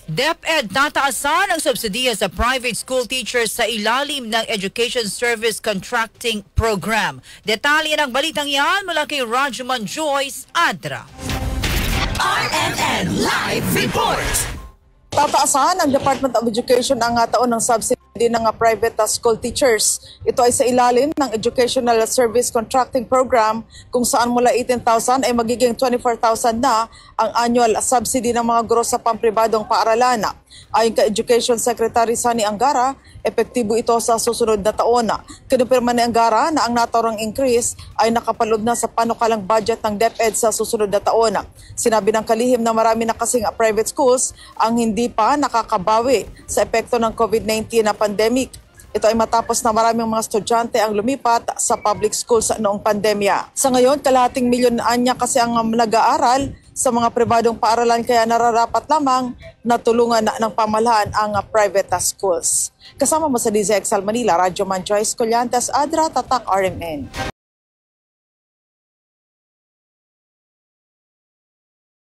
DepEd tataasan ang subsidiya sa private school teachers sa ilalim ng Education Service Contracting Program. Detalye ng balitang yan mula kay Rajuman Joyce Adra. RMN Live Report! Tataasan ng Department of Education ang taon ng subsidy ng private school teachers. Ito ay sa ilalim ng Educational Service Contracting Program kung saan mula 18,000 ay magiging 24,000 na ang annual subsidy ng mga guro sa pampribadong paaralan. Ayon kay Education Secretary Sani Angara, epektibo ito sa susunod na taon. Kinumpirma ni Angara na ang naturang increase ay nakapaloob na sa panukalang budget ng DepEd sa susunod na taon. Sinabi ng kalihim na marami na kasing private schools ang hindi pa nakakabawi sa epekto ng COVID-19 na pandemic. Ito ay matapos na maraming mga estudyante ang lumipat sa public schools noong pandemya. Sa ngayon, kalahating milyon anya kasi ang nag-aaral sa mga pribadong paaralan kaya nararapat lamang na tulungan ng pamahalaan ang private schools. Kasama mo sa DZXL Manila, Rajuman Joyce Collantes Adra, Tatak RMN.